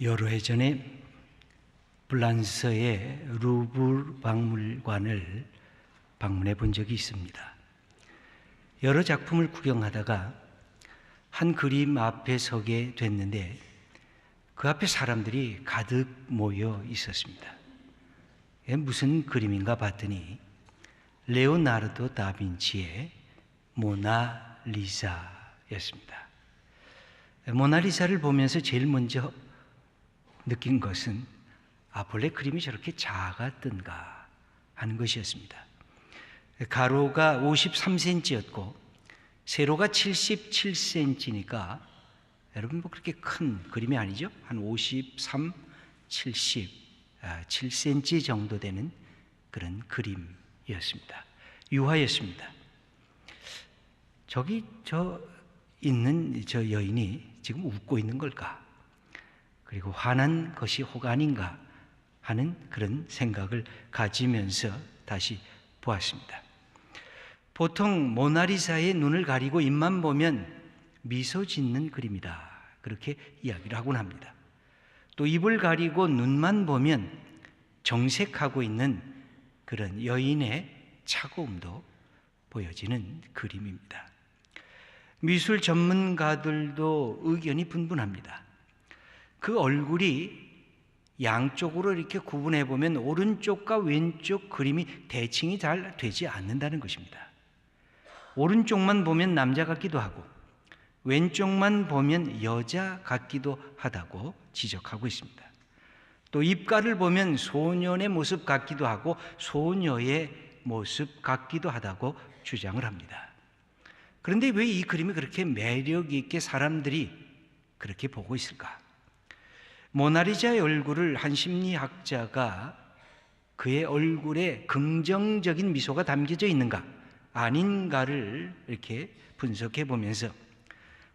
여러 해 전에 프랑스의 루브르 박물관을 방문해 본 적이 있습니다. 여러 작품을 구경하다가 한 그림 앞에 서게 됐는데 그 앞에 사람들이 가득 모여 있었습니다. 무슨 그림인가 봤더니 레오나르도 다빈치의 모나리자였습니다. 모나리자를 보면서 제일 먼저 느낀 것은 본래 그림이 저렇게 작았던가 하는 것이었습니다. 가로가 53cm였고 세로가 77cm니까 여러분 그렇게 큰 그림이 아니죠? 한 53, 77cm 정도 되는 그런 그림이었습니다. 유화였습니다. 저 여인이 지금 웃고 있는 걸까? 그리고 화난 것이 혹 아닌가 하는 그런 생각을 가지면서 다시 보았습니다. 보통 모나리자의 눈을 가리고 입만 보면 미소 짓는 그림이다, 그렇게 이야기를 하곤 합니다. 또 입을 가리고 눈만 보면 정색하고 있는 그런 여인의 차가움도 보여지는 그림입니다. 미술 전문가들도 의견이 분분합니다. 그 얼굴이 양쪽으로 이렇게 구분해 보면 오른쪽과 왼쪽 그림이 대칭이 잘 되지 않는다는 것입니다. 오른쪽만 보면 남자 같기도 하고 왼쪽만 보면 여자 같기도 하다고 지적하고 있습니다. 또 입가를 보면 소년의 모습 같기도 하고 소녀의 모습 같기도 하다고 주장을 합니다. 그런데 왜 이 그림이 그렇게 매력 있게 사람들이 그렇게 보고 있을까? 모나리자의 얼굴을 한 심리학자가 그의 얼굴에 긍정적인 미소가 담겨져 있는가 아닌가를 이렇게 분석해 보면서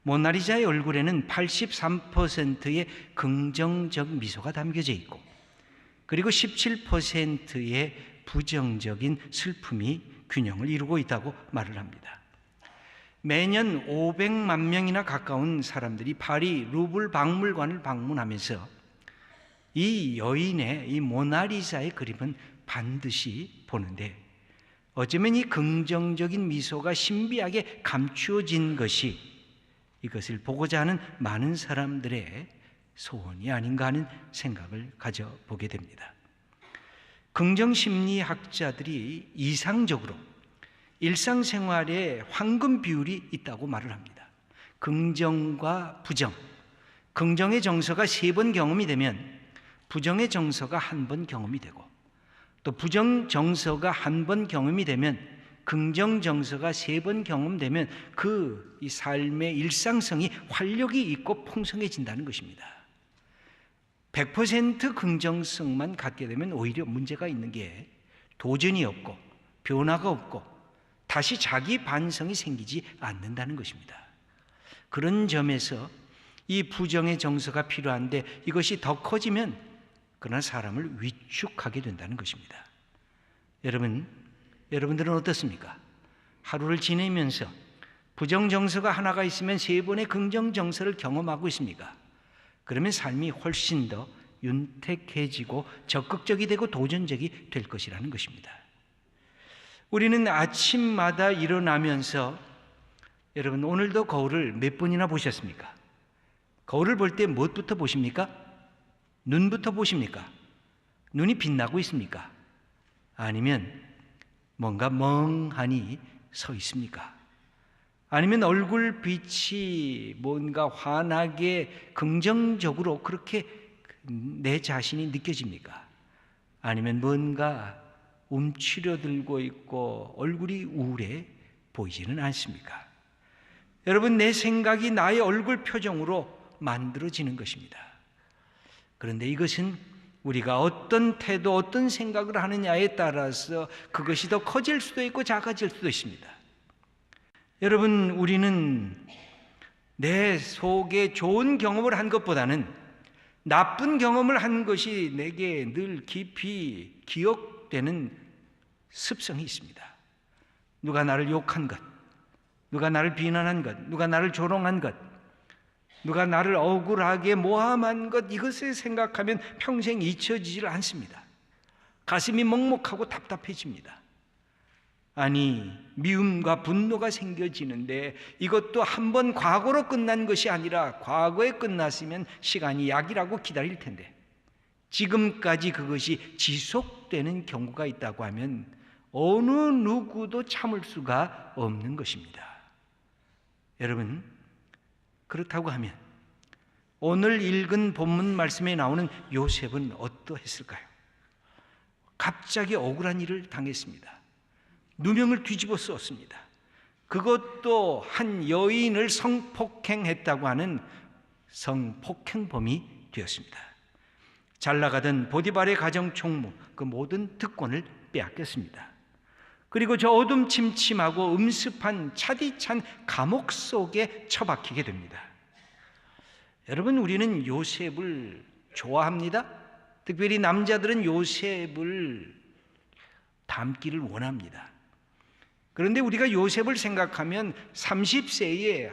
모나리자의 얼굴에는 83%의 긍정적 미소가 담겨져 있고 그리고 17%의 부정적인 슬픔이 균형을 이루고 있다고 말을 합니다. 매년 500만 명이나 가까운 사람들이 파리 루브르 박물관을 방문하면서 이 여인의 이 모나리자의 그림은 반드시 보는데 어쩌면 이 긍정적인 미소가 신비하게 감추어진 것이 이것을 보고자 하는 많은 사람들의 소원이 아닌가 하는 생각을 가져보게 됩니다. 긍정심리학자들이 이상적으로 일상생활에 황금 비율이 있다고 말을 합니다. 긍정과 부정, 긍정의 정서가 3번 경험이 되면 부정의 정서가 1번 경험이 되고 또 부정 정서가 1번 경험이 되면 긍정 정서가 3번 경험되면 이 삶의 일상성이 활력이 있고 풍성해진다는 것입니다. 100% 긍정성만 갖게 되면 오히려 문제가 있는 게 도전이 없고 변화가 없고 다시 자기 반성이 생기지 않는다는 것입니다. 그런 점에서 이 부정의 정서가 필요한데 이것이 더 커지면 그러나 사람을 위축하게 된다는 것입니다. 여러분들은 어떻습니까? 하루를 지내면서 부정 정서가 하나가 있으면 3번의 긍정 정서를 경험하고 있습니까? 그러면 삶이 훨씬 더 윤택해지고 적극적이 되고 도전적이 될 것이라는 것입니다. 우리는 아침마다 일어나면서 여러분 오늘도 거울을 몇 번이나 보셨습니까? 거울을 볼 때 무엇부터 보십니까? 눈부터 보십니까? 눈이 빛나고 있습니까? 아니면 뭔가 멍하니 서 있습니까? 아니면 얼굴 빛이 뭔가 환하게 긍정적으로 그렇게 내 자신이 느껴집니까? 아니면 뭔가 움츠려들고 있고 얼굴이 우울해 보이지는 않습니까? 여러분, 내 생각이 나의 얼굴 표정으로 만들어지는 것입니다. 그런데 이것은 우리가 어떤 태도, 어떤 생각을 하느냐에 따라서 그것이 더 커질 수도 있고 작아질 수도 있습니다. 여러분, 우리는 내 속에 좋은 경험을 한 것보다는 나쁜 경험을 한 것이 내게 늘 깊이 기억되는 습성이 있습니다. 누가 나를 욕한 것, 누가 나를 비난한 것, 누가 나를 조롱한 것, 누가 나를 억울하게 모함한 것, 이것을 생각하면 평생 잊혀지질 않습니다. 가슴이 먹먹하고 답답해집니다. 아니, 미움과 분노가 생겨지는데 이것도 한번 과거로 끝난 것이 아니라 과거에 끝났으면 시간이 약이라고 기다릴 텐데 지금까지 그것이 지속되는 경우가 있다고 하면 어느 누구도 참을 수가 없는 것입니다. 여러분, 그렇다고 하면 오늘 읽은 본문 말씀에 나오는 요셉은 어떠했을까요? 갑자기 억울한 일을 당했습니다. 누명을 뒤집어 쓰었습니다. 그것도 한 여인을 성폭행했다고 하는 성폭행범이 되었습니다. 잘 나가던 보디발의 가정총무, 그 모든 특권을 빼앗겼습니다. 그리고 저 어둠침침하고 음습한 차디찬 감옥 속에 처박히게 됩니다. 여러분, 우리는 요셉을 좋아합니다. 특별히 남자들은 요셉을 닮기를 원합니다. 그런데 우리가 요셉을 생각하면 30세에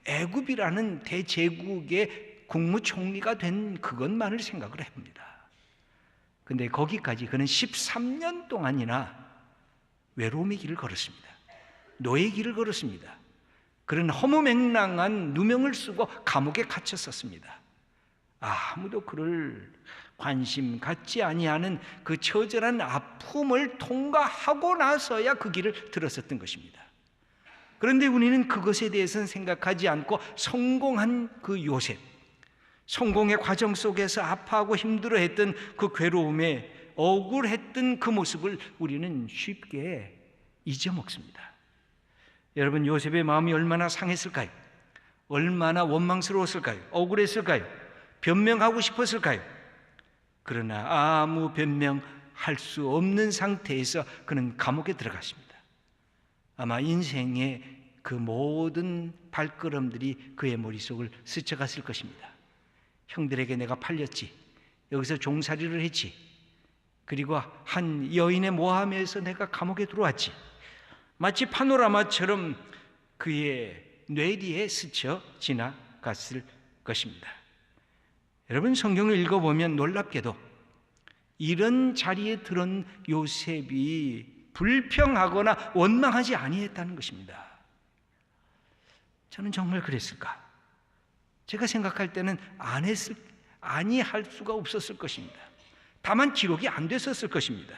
애굽이라는 대제국의 국무총리가 된 그것만을 생각을 해봅니다. 근데 거기까지 그는 13년 동안이나 외로움의 길을 걸었습니다. 노예의 길을 걸었습니다. 그는 허무맹랑한 누명을 쓰고 감옥에 갇혔었습니다. 아무도 그를 관심 갖지 아니하는 그 처절한 아픔을 통과하고 나서야 그 길을 들었었던 것입니다. 그런데 우리는 그것에 대해서는 생각하지 않고 성공한 그 요셉, 성공의 과정 속에서 아파하고 힘들어했던 그 괴로움에 억울했던 그 모습을 우리는 쉽게 잊어먹습니다. 여러분, 요셉의 마음이 얼마나 상했을까요? 얼마나 원망스러웠을까요? 억울했을까요? 변명하고 싶었을까요? 그러나 아무 변명할 수 없는 상태에서 그는 감옥에 들어갔습니다. 아마 인생의 그 모든 발걸음들이 그의 머릿속을 스쳐갔을 것입니다. 형들에게 내가 팔렸지, 여기서 종살이를 했지, 그리고 한 여인의 모함에서 내가 감옥에 들어왔지, 마치 파노라마처럼 그의 뇌리에 스쳐 지나갔을 것입니다. 여러분, 성경을 읽어보면 놀랍게도 이런 자리에 들은 요셉이 불평하거나 원망하지 아니했다는 것입니다. 저는 정말 그랬을까? 제가 생각할 때는 아니할 수가 없었을 것입니다. 다만 기록이 안 됐었을 것입니다.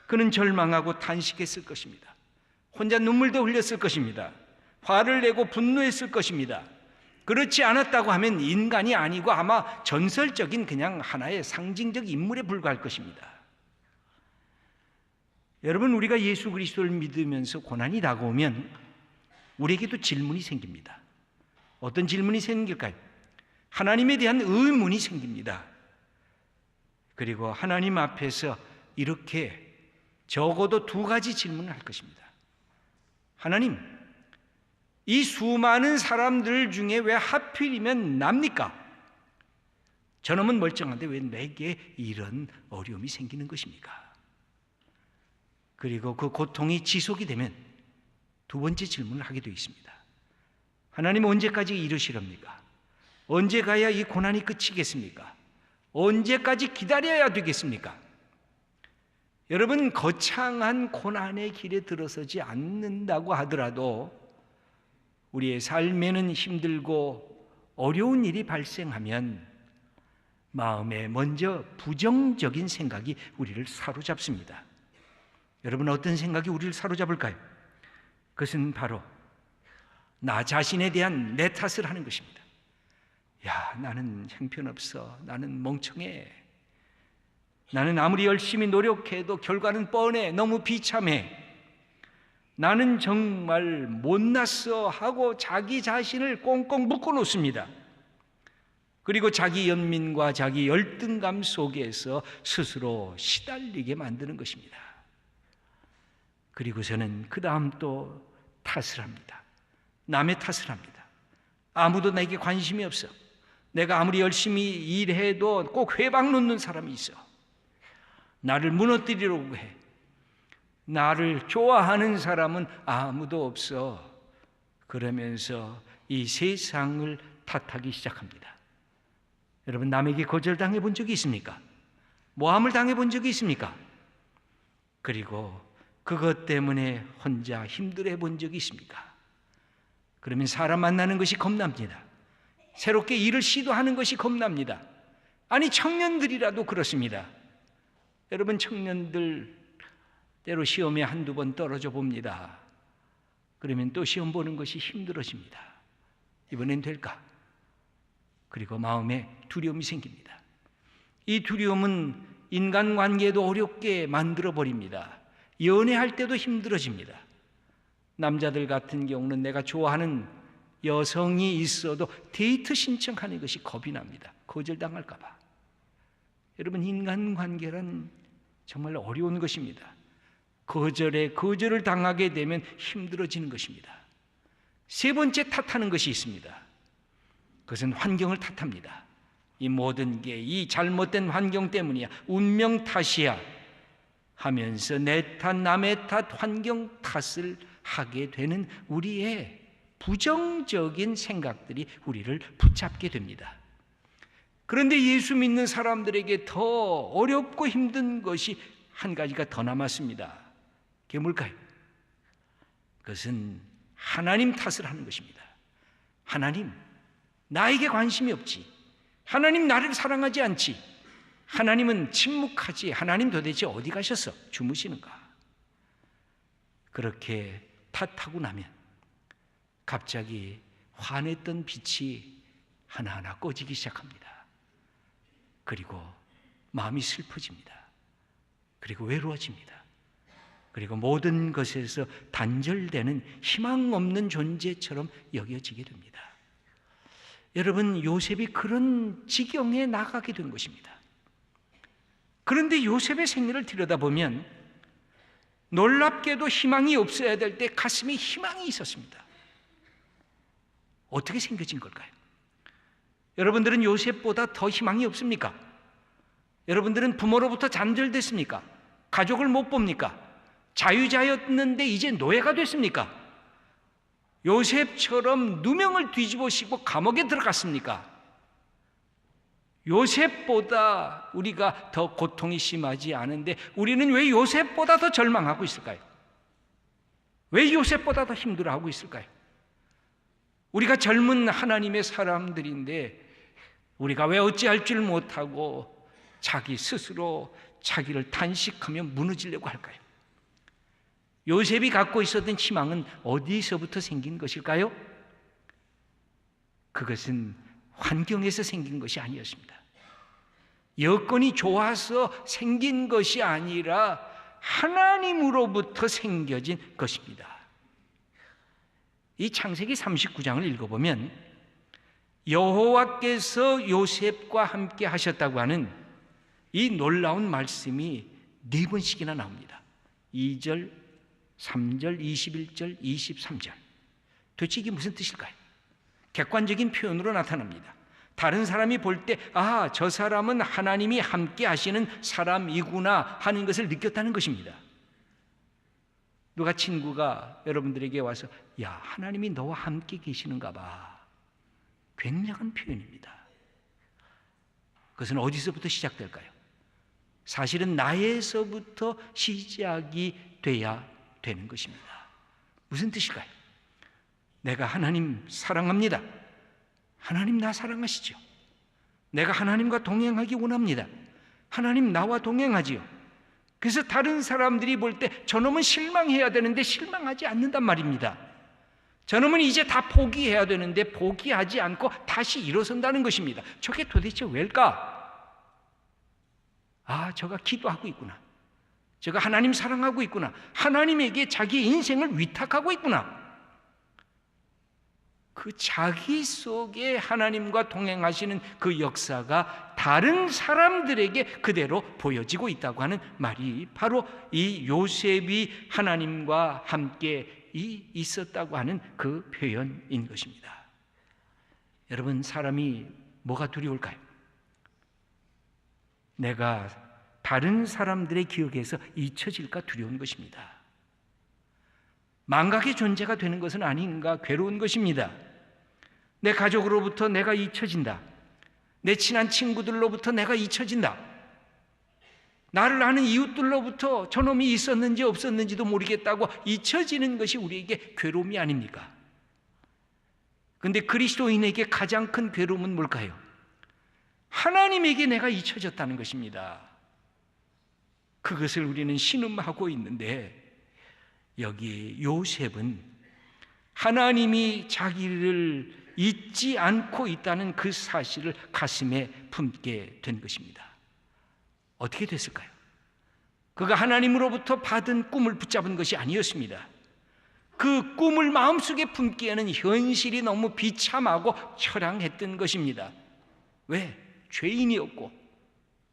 그는 절망하고 탄식했을 것입니다. 혼자 눈물도 흘렸을 것입니다. 화를 내고 분노했을 것입니다. 그렇지 않았다고 하면 인간이 아니고 아마 전설적인 그냥 하나의 상징적 인물에 불과할 것입니다. 여러분, 우리가 예수 그리스도를 믿으면서 고난이 다가오면 우리에게도 질문이 생깁니다. 어떤 질문이 생길까요? 하나님에 대한 의문이 생깁니다. 그리고 하나님 앞에서 이렇게 적어도 두 가지 질문을 할 것입니다. 하나님, 이 수많은 사람들 중에 왜 하필이면 납니까? 저놈은 멀쩡한데 왜 내게 이런 어려움이 생기는 것입니까? 그리고 그 고통이 지속이 되면 두 번째 질문을 하게 되어 있습니다. 하나님, 언제까지 이러시렵니까? 언제 가야 이 고난이 끝이겠습니까? 언제까지 기다려야 되겠습니까? 여러분, 거창한 고난의 길에 들어서지 않는다고 하더라도 우리의 삶에는 힘들고 어려운 일이 발생하면 마음에 먼저 부정적인 생각이 우리를 사로잡습니다. 여러분, 어떤 생각이 우리를 사로잡을까요? 그것은 바로 나 자신에 대한 내 탓을 하는 것입니다. 야, 나는 형편없어. 나는 멍청해. 나는 아무리 열심히 노력해도 결과는 뻔해. 너무 비참해. 나는 정말 못났어 하고 자기 자신을 꽁꽁 묶어 놓습니다. 그리고 자기 연민과 자기 열등감 속에서 스스로 시달리게 만드는 것입니다. 그리고서는 그 다음 또 탓을 합니다. 남의 탓을 합니다. 아무도 내게 관심이 없어. 내가 아무리 열심히 일해도 꼭 회방 놓는 사람이 있어. 나를 무너뜨리려고 해. 나를 좋아하는 사람은 아무도 없어. 그러면서 이 세상을 탓하기 시작합니다. 여러분, 남에게 거절당해 본 적이 있습니까? 모함을 당해 본 적이 있습니까? 그리고 그것 때문에 혼자 힘들어 본 적이 있습니까? 그러면 사람 만나는 것이 겁납니다. 새롭게 일을 시도하는 것이 겁납니다. 아니, 청년들이라도 그렇습니다. 여러분, 청년들 때로 시험에 한두 번 떨어져 봅니다. 그러면 또 시험 보는 것이 힘들어집니다. 이번엔 될까? 그리고 마음에 두려움이 생깁니다. 이 두려움은 인간관계도 어렵게 만들어버립니다. 연애할 때도 힘들어집니다. 남자들 같은 경우는 내가 좋아하는 여성이 있어도 데이트 신청하는 것이 겁이 납니다. 거절당할까 봐. 여러분, 인간관계란 정말 어려운 것입니다. 거절을 당하게 되면 힘들어지는 것입니다. 세 번째 탓하는 것이 있습니다. 그것은 환경을 탓합니다. 이 모든 게 이 잘못된 환경 때문이야, 운명 탓이야 하면서 내 탓, 남의 탓, 환경 탓을 하게 되는 우리의 부정적인 생각들이 우리를 붙잡게 됩니다. 그런데 예수 믿는 사람들에게 더 어렵고 힘든 것이 한 가지가 더 남았습니다. 그게 뭘까요? 그것은 하나님 탓을 하는 것입니다. 하나님, 나에게 관심이 없지. 하나님, 나를 사랑하지 않지. 하나님은 침묵하지. 하나님 도대체 어디 가셨어? 주무시는가? 그렇게 탓하고 나면 갑자기 환했던 빛이 하나하나 꺼지기 시작합니다. 그리고 마음이 슬퍼집니다. 그리고 외로워집니다. 그리고 모든 것에서 단절되는 희망 없는 존재처럼 여겨지게 됩니다. 여러분, 요셉이 그런 지경에 나가게 된 것입니다. 그런데 요셉의 생애를 들여다보면 놀랍게도 희망이 없어야 될 때 가슴에 희망이 있었습니다. 어떻게 생겨진 걸까요? 여러분들은 요셉보다 더 희망이 없습니까? 여러분들은 부모로부터 단절됐습니까? 가족을 못 봅니까? 자유자였는데 이제 노예가 됐습니까? 요셉처럼 누명을 뒤집어 씌고 감옥에 들어갔습니까? 요셉보다 우리가 더 고통이 심하지 않은데 우리는 왜 요셉보다 더 절망하고 있을까요? 왜 요셉보다 더 힘들어하고 있을까요? 우리가 젊은 하나님의 사람들인데 우리가 왜 어찌할 줄 못하고 자기 스스로 자기를 탄식하며 무너지려고 할까요? 요셉이 갖고 있었던 희망은 어디서부터 생긴 것일까요? 그것은 환경에서 생긴 것이 아니었습니다. 여건이 좋아서 생긴 것이 아니라 하나님으로부터 생겨진 것입니다. 이 창세기 39장을 읽어보면 여호와께서 요셉과 함께 하셨다고 하는 이 놀라운 말씀이 4번씩이나 나옵니다. 2절, 3절, 21절, 23절. 도대체 이게 무슨 뜻일까요? 객관적인 표현으로 나타납니다. 다른 사람이 볼 때 아, 저 사람은 하나님이 함께 하시는 사람이구나 하는 것을 느꼈다는 것입니다. 누가 친구가 여러분들에게 와서 야, 하나님이 너와 함께 계시는가 봐. 굉장한 표현입니다. 그것은 어디서부터 시작될까요? 사실은 나에서부터 시작이 돼야 되는 것입니다. 무슨 뜻일까요? 내가 하나님 사랑합니다. 하나님 나 사랑하시죠. 내가 하나님과 동행하기 원합니다. 하나님 나와 동행하지요. 그래서 다른 사람들이 볼 때 저놈은 실망해야 되는데 실망하지 않는단 말입니다. 저놈은 이제 다 포기해야 되는데 포기하지 않고 다시 일어선다는 것입니다. 저게 도대체 왜일까? 아, 저가 기도하고 있구나. 저가 하나님 사랑하고 있구나. 하나님에게 자기 인생을 위탁하고 있구나. 그 자기 속에 하나님과 동행하시는 그 역사가 다른 사람들에게 그대로 보여지고 있다고 하는 말이 바로 이 요셉이 하나님과 함께 있었다고 하는 그 표현인 것입니다. 여러분, 사람이 뭐가 두려울까요? 내가 다른 사람들의 기억에서 잊혀질까 두려운 것입니다. 망각의 존재가 되는 것은 아닌가 괴로운 것입니다. 내 가족으로부터 내가 잊혀진다. 내 친한 친구들로부터 내가 잊혀진다. 나를 아는 이웃들로부터 저놈이 있었는지 없었는지도 모르겠다고 잊혀지는 것이 우리에게 괴로움이 아닙니까? 그런데 그리스도인에게 가장 큰 괴로움은 뭘까요? 하나님에게 내가 잊혀졌다는 것입니다. 그것을 우리는 신음하고 있는데, 여기 요셉은 하나님이 자기를 잊지 않고 있다는 그 사실을 가슴에 품게 된 것입니다. 어떻게 됐을까요? 그가 하나님으로부터 받은 꿈을 붙잡은 것이 아니었습니다. 그 꿈을 마음속에 품기에는 현실이 너무 비참하고 처량했던 것입니다. 왜? 죄인이었고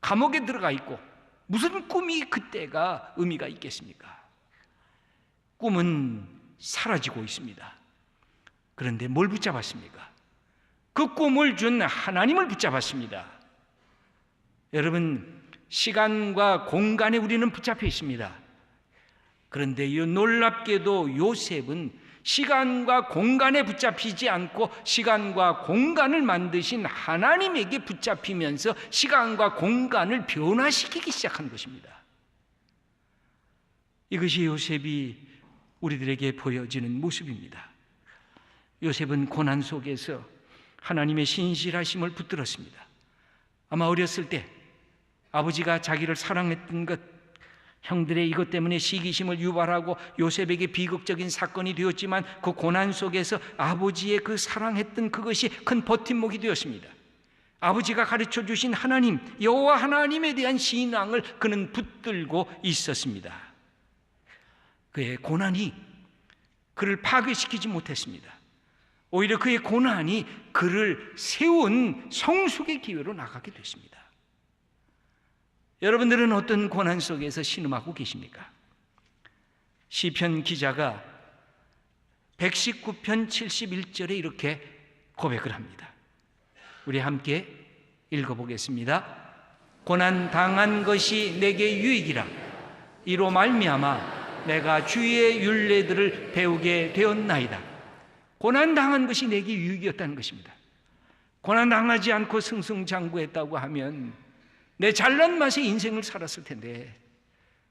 감옥에 들어가 있고 무슨 꿈이 그때가 의미가 있겠습니까? 꿈은 사라지고 있습니다. 그런데 뭘 붙잡았습니까? 그 꿈을 준 하나님을 붙잡았습니다. 여러분, 시간과 공간에 우리는 붙잡혀 있습니다. 그런데 이 놀랍게도 요셉은 시간과 공간에 붙잡히지 않고 시간과 공간을 만드신 하나님에게 붙잡히면서 시간과 공간을 변화시키기 시작한 것입니다. 이것이 요셉이 우리들에게 보여지는 모습입니다. 요셉은 고난 속에서 하나님의 신실하심을 붙들었습니다. 아마 어렸을 때 아버지가 자기를 사랑했던 것, 형들의 이것 때문에 시기심을 유발하고 요셉에게 비극적인 사건이 되었지만 그 고난 속에서 아버지의 그 사랑했던 그것이 큰 버팀목이 되었습니다. 아버지가 가르쳐 주신 하나님, 여호와 하나님에 대한 신앙을 그는 붙들고 있었습니다. 그의 고난이 그를 파괴시키지 못했습니다. 오히려 그의 고난이 그를 세운 성숙의 기회로 나가게 됐습니다. 여러분들은 어떤 고난 속에서 신음하고 계십니까? 시편 기자가 119편 71절에 이렇게 고백을 합니다. 우리 함께 읽어보겠습니다. 고난 당한 것이 내게 유익이라. 이로 말미암아 내가 주의 율례들을 배우게 되었나이다. 고난 당한 것이 내게 유익이었다는 것입니다. 고난 당하지 않고 승승장구했다고 하면 내 잘난 맛의 인생을 살았을 텐데,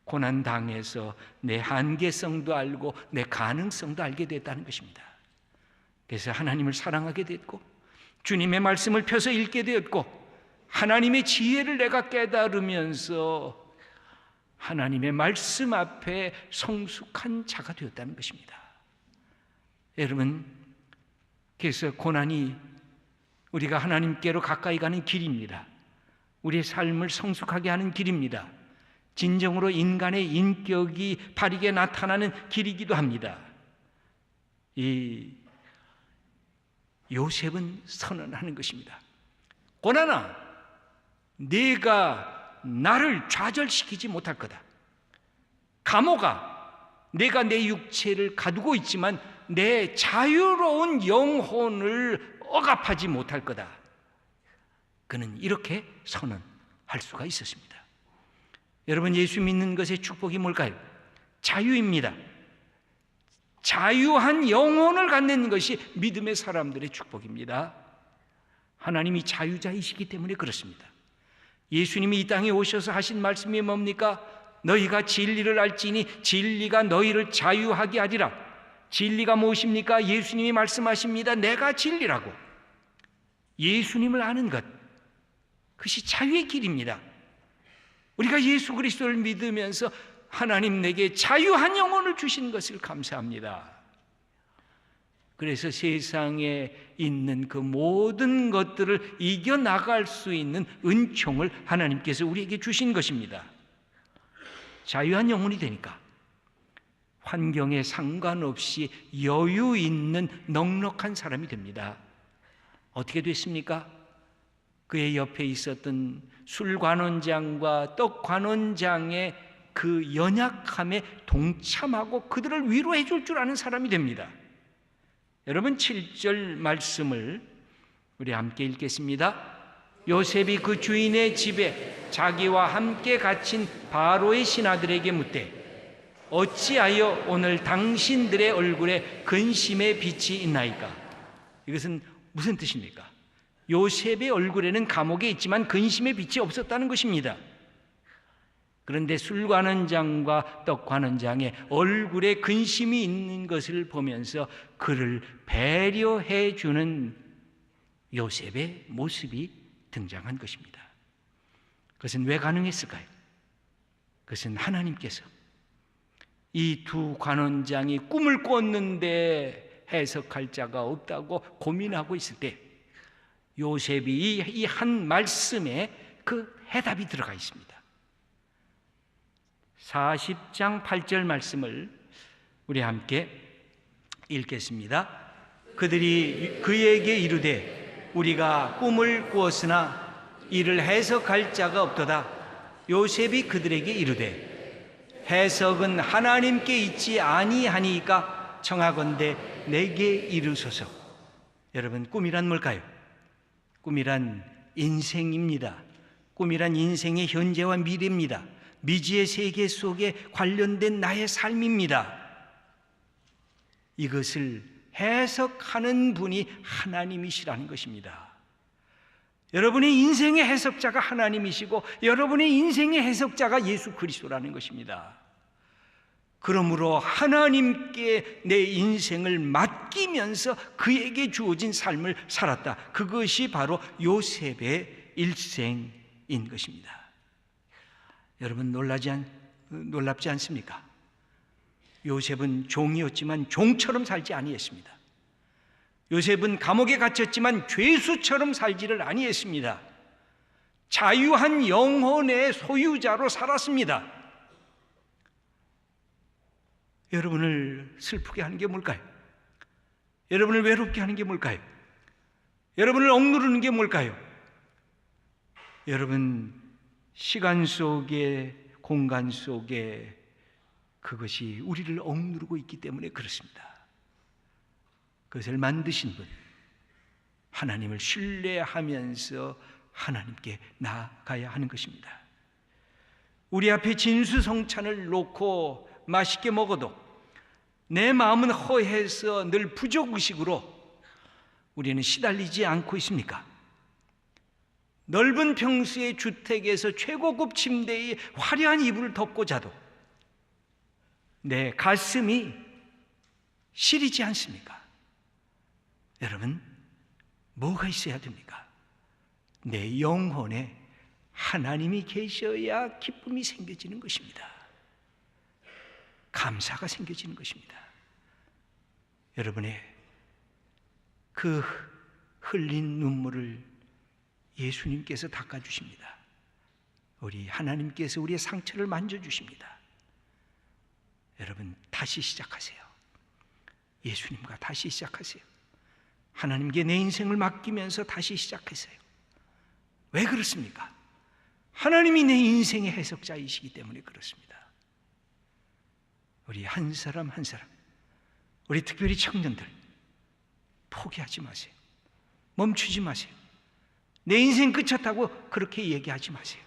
고난 당해서 내 한계성도 알고 내 가능성도 알게 됐다는 것입니다. 그래서 하나님을 사랑하게 됐고 주님의 말씀을 펴서 읽게 되었고 하나님의 지혜를 내가 깨달으면서 하나님의 말씀 앞에 성숙한 자가 되었다는 것입니다. 여러분, 그래서 고난이 우리가 하나님께로 가까이 가는 길입니다. 우리의 삶을 성숙하게 하는 길입니다. 진정으로 인간의 인격이 바르게 나타나는 길이기도 합니다. 이 요셉은 선언하는 것입니다. 고난아, 네가 나를 좌절시키지 못할 거다. 감옥아, 내가 내 육체를 가두고 있지만 내 자유로운 영혼을 억압하지 못할 거다. 그는 이렇게 선언할 수가 있었습니다. 여러분, 예수 믿는 것의 축복이 뭘까요? 자유입니다. 자유한 영혼을 갖는 것이 믿음의 사람들의 축복입니다. 하나님이 자유자이시기 때문에 그렇습니다. 예수님이 이 땅에 오셔서 하신 말씀이 뭡니까? 너희가 진리를 알지니 진리가 너희를 자유하게 하리라. 진리가 무엇입니까? 예수님이 말씀하십니다. 내가 진리라고. 예수님을 아는 것, 그것이 자유의 길입니다. 우리가 예수 그리스도를 믿으면서 하나님 내게 자유한 영혼을 주신 것을 감사합니다. 그래서 세상에 있는 그 모든 것들을 이겨나갈 수 있는 은총을 하나님께서 우리에게 주신 것입니다. 자유한 영혼이 되니까 환경에 상관없이 여유 있는 넉넉한 사람이 됩니다. 어떻게 됐습니까? 그의 옆에 있었던 술관원장과 떡관원장의 그 연약함에 동참하고 그들을 위로해 줄 줄 아는 사람이 됩니다. 여러분, 7절 말씀을 우리 함께 읽겠습니다. 요셉이 그 주인의 집에 자기와 함께 갇힌 바로의 신하들에게 묻되 어찌하여 오늘 당신들의 얼굴에 근심의 빛이 있나이까? 이것은 무슨 뜻입니까? 요셉의 얼굴에는 감옥에 있지만 근심의 빛이 없었다는 것입니다. 그런데 술관원장과 떡관원장의 얼굴에 근심이 있는 것을 보면서 그를 배려해 주는 요셉의 모습이 등장한 것입니다. 그것은 왜 가능했을까요? 그것은 하나님께서 이 두 관원장이 꿈을 꿨는데 해석할 자가 없다고 고민하고 있을 때 요셉이 이 한 말씀에 그 해답이 들어가 있습니다. 40장 8절 말씀을 우리 함께 읽겠습니다. 그들이 그에게 이르되 우리가 꿈을 꾸었으나 이를 해석할 자가 없도다. 요셉이 그들에게 이르되 해석은 하나님께 있지 아니하니까 청하건대 내게 이르소서. 여러분, 꿈이란 뭘까요? 꿈이란 인생입니다. 꿈이란 인생의 현재와 미래입니다. 미지의 세계 속에 관련된 나의 삶입니다. 이것을 해석하는 분이 하나님이시라는 것입니다. 여러분의 인생의 해석자가 하나님이시고 여러분의 인생의 해석자가 예수 그리스도라는 것입니다. 그러므로 하나님께 내 인생을 맡기면서 그에게 주어진 삶을 살았다. 그것이 바로 요셉의 일생인 것입니다. 여러분, 놀랍지 않습니까? 요셉은 종이었지만 종처럼 살지 아니했습니다. 요셉은 감옥에 갇혔지만 죄수처럼 살지를 아니했습니다. 자유한 영혼의 소유자로 살았습니다. 여러분을 슬프게 하는 게 뭘까요? 여러분을 외롭게 하는 게 뭘까요? 여러분을 억누르는 게 뭘까요? 여러분, 시간 속에, 공간 속에 그것이 우리를 억누르고 있기 때문에 그렇습니다. 그것을 만드신 분, 하나님을 신뢰하면서 하나님께 나아가야 하는 것입니다. 우리 앞에 진수성찬을 놓고 맛있게 먹어도 내 마음은 허해서 늘 부족의식으로 우리는 시달리지 않고 있습니까? 넓은 평수의 주택에서 최고급 침대에 화려한 이불을 덮고 자도 내 가슴이 시리지 않습니까? 여러분, 뭐가 있어야 됩니까? 내 영혼에 하나님이 계셔야 기쁨이 생겨지는 것입니다. 감사가 생겨지는 것입니다. 여러분의 그 흘린 눈물을 예수님께서 닦아주십니다. 우리 하나님께서 우리의 상처를 만져주십니다. 여러분, 다시 시작하세요. 예수님과 다시 시작하세요. 하나님께 내 인생을 맡기면서 다시 시작하세요. 왜 그렇습니까? 하나님이 내 인생의 해석자이시기 때문에 그렇습니다. 우리 한 사람 한 사람, 우리 특별히 청년들, 포기하지 마세요. 멈추지 마세요. 내 인생 끝쳤다고 그렇게 얘기하지 마세요.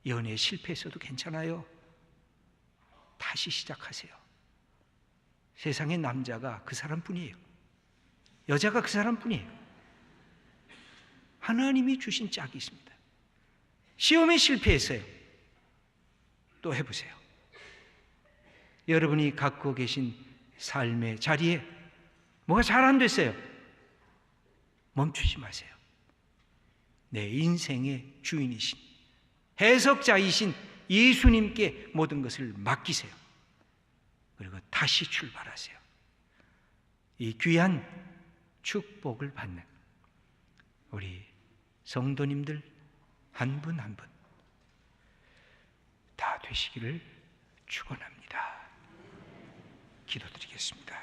연애에 실패했어도 괜찮아요. 다시 시작하세요. 세상의 남자가 그 사람뿐이에요. 여자가 그 사람뿐이에요. 하나님이 주신 짝이 있습니다. 시험에 실패했어요. 또 해보세요. 여러분이 갖고 계신 삶의 자리에 뭐가 잘 안 됐어요. 멈추지 마세요. 내 인생의 주인이신, 해석자이신 예수님께 모든 것을 맡기세요. 그리고 다시 출발하세요. 이 귀한 축복을 받는 우리 성도님들 한 분 한 분 다 되시기를 축원합니다. 기도드리겠습니다.